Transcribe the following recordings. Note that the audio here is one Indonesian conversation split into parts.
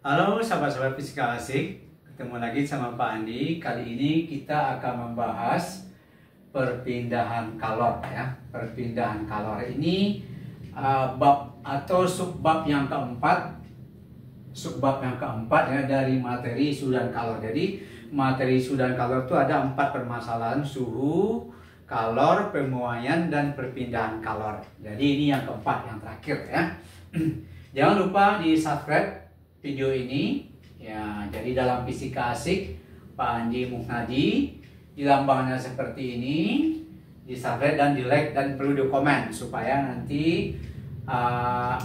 Halo sahabat-sahabat fisika asik, ketemu lagi sama Pak Andi. Kali ini kita akan membahas perpindahan kalor ya. Perpindahan kalor ini bab atau subbab yang keempat. Subbab yang keempat ya dari materi suhu dan kalor. Jadi materi suhu dan kalor itu ada 4 permasalahan: suhu, kalor, pemuaian, dan perpindahan kalor. Jadi ini yang keempat, yang terakhir ya. Jangan lupa di subscribe video ini ya. Jadi dalam fisika asik Pak Andi Muhnadi, di lambangnya seperti ini, di subscribe dan di like dan perlu di komen supaya nanti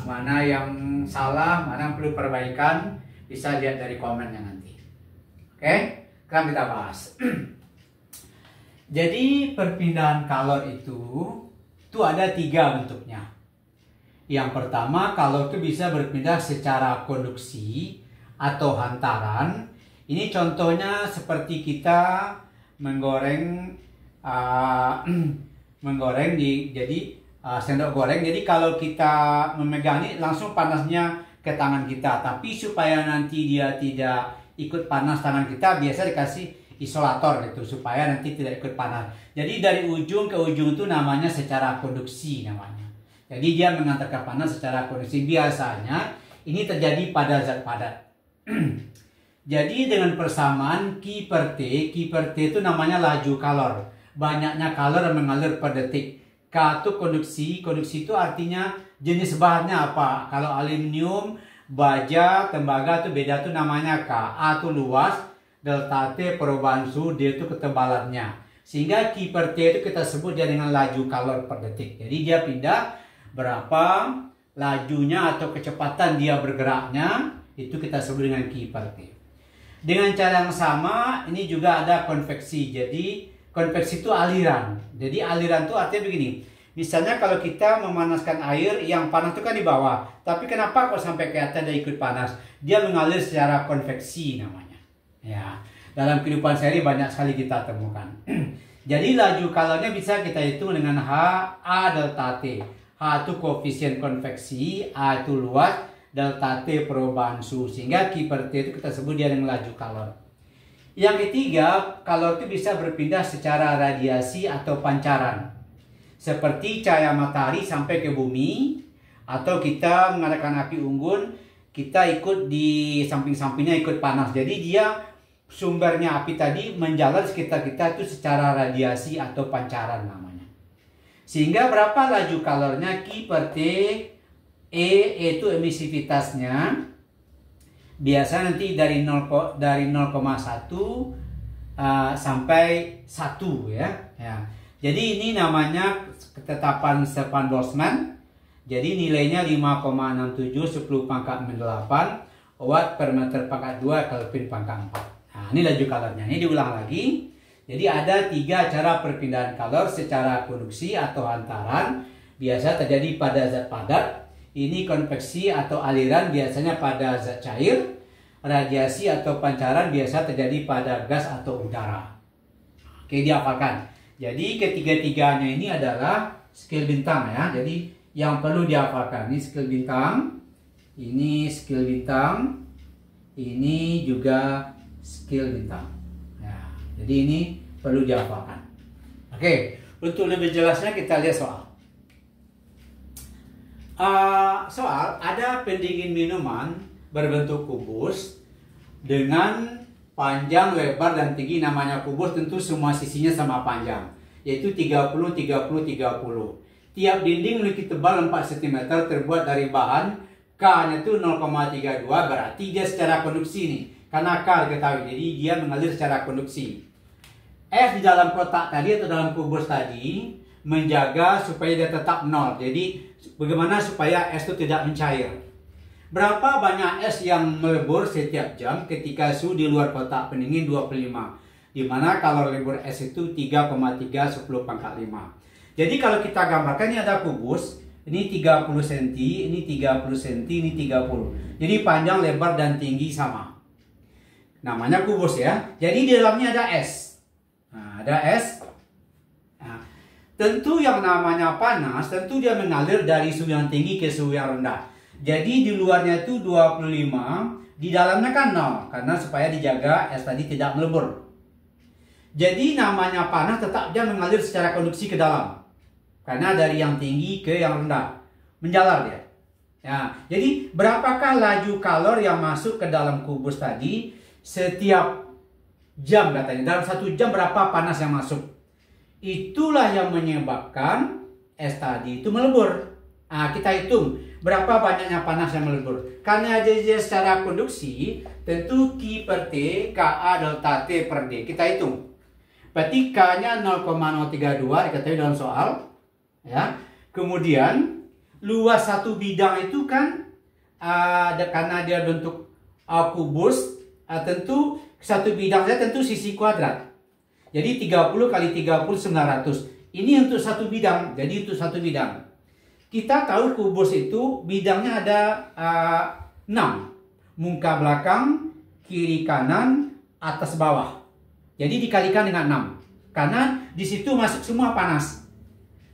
mana yang salah, mana yang perlu perbaikan bisa lihat dari komennya nanti. Oke, sekarang kita bahas. Jadi perpindahan kalor itu ada 3 bentuknya. Yang pertama, kalor itu bisa berpindah secara konduksi atau hantaran. Ini contohnya seperti kita menggoreng sendok goreng. Jadi kalau kita memegang ini langsung panasnya ke tangan kita. Tapi supaya nanti dia tidak ikut panas tangan kita, biasa dikasih isolator gitu supaya nanti tidak ikut panas. Jadi dari ujung ke ujung itu namanya secara konduksi namanya. Jadi dia mengantarkan panas secara konduksi. Biasanya ini terjadi pada zat padat. Jadi dengan persamaan Q per T itu namanya laju kalor. Banyaknya kalor yang mengalir per detik. K itu konduksi itu artinya jenis bahannya apa. Kalau aluminium, baja, tembaga itu beda, itu namanya K. A itu luas, delta T perubahan suhu, D itu ketebalannya. Sehingga Q per T itu kita sebut dia dengan laju kalor per detik. Jadi dia pindah berapa lajunya atau kecepatan dia bergeraknya, itu kita sebut dengan Q per T. Dengan cara yang sama, ini juga ada konveksi. Jadi konveksi itu aliran. Jadi aliran itu artinya begini. Misalnya kalau kita memanaskan air, yang panas itu kan di bawah. Tapi kenapa kok sampai ke atas dia ikut panas? Dia mengalir secara konveksi namanya. Ya, dalam kehidupan sehari banyak sekali kita temukan. Jadi laju kalornya bisa kita hitung dengan H A delta T. H itu koefisien konveksi, A itu luas, delta T perubahan suhu. Sehingga Q per T itu kita sebut dia dengan laju kalor. Yang ketiga, kalor itu bisa berpindah secara radiasi atau pancaran. Seperti cahaya matahari sampai ke bumi, atau kita mengadakan api unggun, kita ikut di samping-sampingnya ikut panas. Jadi dia sumbernya api tadi menjalar sekitar kita itu secara radiasi atau pancaran namanya. Sehingga berapa laju kalornya Q per T, E itu emisivitasnya. Biasa nanti dari 0,1 sampai 1 ya. Jadi ini namanya ketetapan Stefan-Boltzmann. Jadi nilainya 5,67 10 pangkat 8 watt per meter pangkat 2 Kelvin pangkat 4. Nah, ini laju kalornya. Ini diulang lagi. Jadi ada 3 cara perpindahan kalor secara konduksi atau hantaran. Biasa terjadi pada zat padat. Ini konveksi atau aliran biasanya pada zat cair. Radiasi atau pancaran biasa terjadi pada gas atau udara. Oke, dihafalkan. Jadi ketiga-tiganya ini adalah skill bintang ya. Jadi yang perlu dihafalkan ini skill bintang, ini skill bintang, ini juga skill bintang. Nah, jadi ini perlu dihafalkan. Oke, untuk lebih jelasnya kita lihat soal. Soal ada pendingin minuman berbentuk kubus dengan panjang, lebar, dan tinggi. Namanya kubus, tentu semua sisinya sama panjang, yaitu 30, 30, 30. Tiap dinding memiliki tebal 4 cm terbuat dari bahan K-nya itu 0,32, berarti dia secara konduksi nih. Karena K diketahui, jadi dia mengalir secara konduksi. F di dalam kotak tadi atau dalam kubus tadi menjaga supaya dia tetap 0. Jadi bagaimana supaya S itu tidak mencair? Berapa banyak es yang melebur setiap jam ketika suhu di luar kotak pendingin 25, di mana kalor lebur es itu 3,3 10 pangkat 5. Jadi kalau kita gambarkan, ini ada kubus, ini 30 cm, ini 30 cm, ini 30. Jadi panjang, lebar, dan tinggi sama. Namanya kubus ya. Jadi di dalamnya ada es. Nah, ada es. Nah, tentu yang namanya panas, tentu dia mengalir dari suhu yang tinggi ke suhu yang rendah. Jadi di luarnya itu 25, di dalamnya kan 0, karena supaya dijaga es tadi tidak melebur. Jadi namanya panas tetap dia mengalir secara konduksi ke dalam. Karena dari yang tinggi ke yang rendah, menjalar dia. Ya, jadi berapakah laju kalor yang masuk ke dalam kubus tadi setiap jam katanya? Dalam 1 jam berapa panas yang masuk? Itulah yang menyebabkan es tadi itu melebur. Nah, kita hitung berapa banyaknya panas yang melebur. Karena dia secara konduksi, tentu Q per T, Ka delta T per D. Kita hitung. Berarti K-nya 0,032 diketahui dalam soal. Ya. Kemudian, luas satu bidang itu kan, karena dia bentuk kubus, tentu satu bidangnya tentu sisi kuadrat. Jadi 30 kali 30, 900. Ini untuk satu bidang, jadi untuk satu bidang. Kita tahu kubus itu bidangnya ada 6. Muka belakang, kiri kanan, atas bawah. Jadi dikalikan dengan 6. Karena di situ masuk semua panas.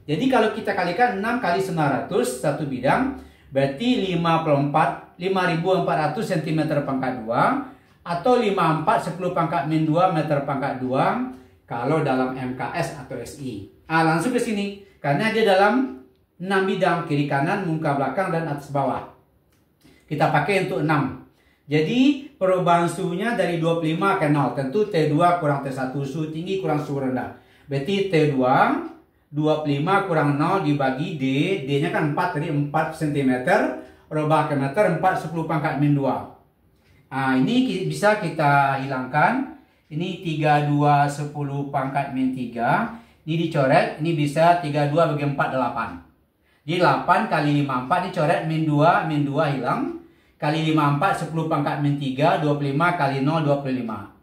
Jadi kalau kita kalikan 6 kali 900 satu bidang, berarti 54.400 cm pangkat 2 atau 54 10 pangkat min 2 meter pangkat 2 kalau dalam MKS atau SI. Langsung ke sini karena dia dalam 6 bidang, kiri kanan, muka belakang, dan atas bawah. Kita pakai untuk 6. Jadi perubahan suhunya dari 25 ke 0. Tentu T2 kurang T1, suhu tinggi kurang suhu rendah. Berarti T2 25 kurang 0 dibagi D. D-nya kan 4, tadi 4 cm. Rubah ke meter 4 10 pangkat min 2. Ini bisa kita hilangkan. Ini 32 10 pangkat min 3. Ini dicoret. Ini bisa 32 bagi 4, 8. Jadi 8 kali 54 dicoret, min 2 hilang. Kali 54, 10 pangkat min 3, 25 kali 0, 25.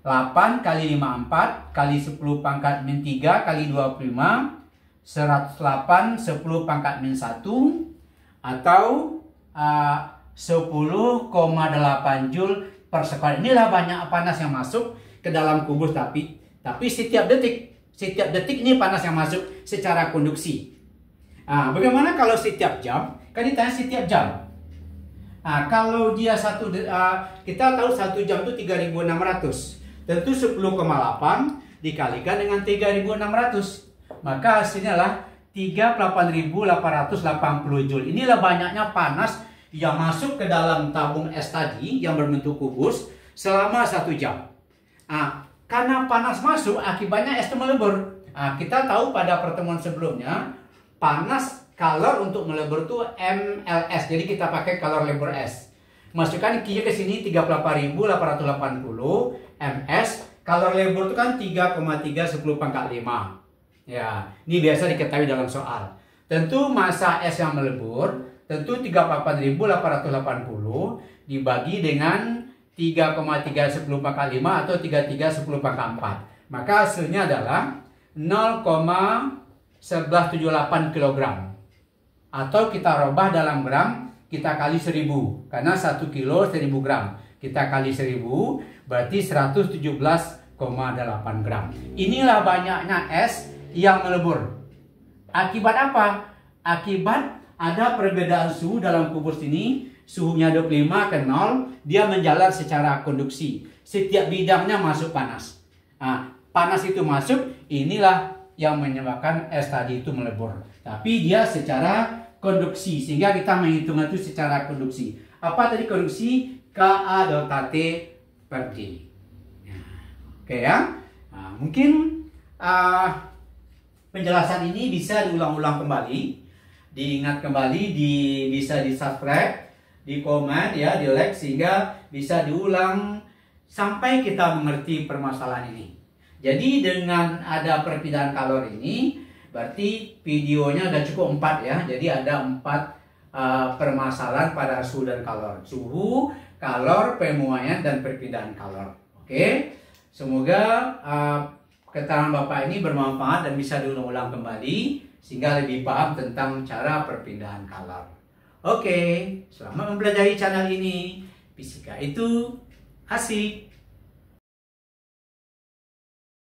8 kali 54 kali 10 pangkat min 3 kali 25, 108, 10 pangkat min 1, atau 10,8 Joule per sekon. Inilah banyak panas yang masuk ke dalam kubus, tapi setiap detik ini panas yang masuk secara konduksi. Bagaimana kalau setiap jam? Kan ditanya setiap jam. Kalau dia kita tahu 1 jam itu 3.600. Tentu 10,8 dikalikan dengan 3.600. Maka hasilnya adalah 38.880 Joule. Inilah banyaknya panas yang masuk ke dalam tabung es tadi yang berbentuk kubus selama 1 jam. Karena panas masuk, akibatnya es itu melebur. Kita tahu pada pertemuan sebelumnya, panas kalor untuk melebur itu MLS. Jadi kita pakai kalor lebur S. Masukkan Q-nya ke sini 38.880 ms. Kalor lebur itu kan 3,3 10 pangkat 5. Ya, ini biasa diketahui dalam soal. Tentu massa es yang melebur tentu 38.880 dibagi dengan 3,3 10 pangkat 5 atau 33 10 pangkat 4. Maka hasilnya adalah 0,1178 kg. Atau kita rubah dalam gram, kita kali 1000. Karena 1 kilo 1000 gram. Kita kali 1000 berarti 117,8 gram. Inilah banyaknya es yang melebur. Akibat apa? Akibat ada perbedaan suhu dalam kubus ini. Suhunya 25 ke 0, dia menjalar secara konduksi. Setiap bidangnya masuk panas. Panas itu masuk, inilah yang menyebabkan es tadi itu melebur. Tapi dia secara konduksi, sehingga kita menghitung itu secara konduksi. Apa tadi konduksi? Ka delta T per D. Oke ya. Mungkin penjelasan ini bisa diulang-ulang kembali, diingat kembali, bisa di-subscribe, di komen ya, di like, sehingga bisa diulang sampai kita mengerti permasalahan ini. Jadi dengan ada perpindahan kalor ini, berarti videonya udah cukup 4 ya. Jadi ada 4 permasalahan pada suhu dan kalor. Suhu, kalor, pemuaian, dan perpindahan kalor. Oke, semoga keterangan Bapak ini bermanfaat dan bisa diulang-ulang kembali, sehingga lebih paham tentang cara perpindahan kalor. Oke, selamat mempelajari channel ini. Fisika itu asik.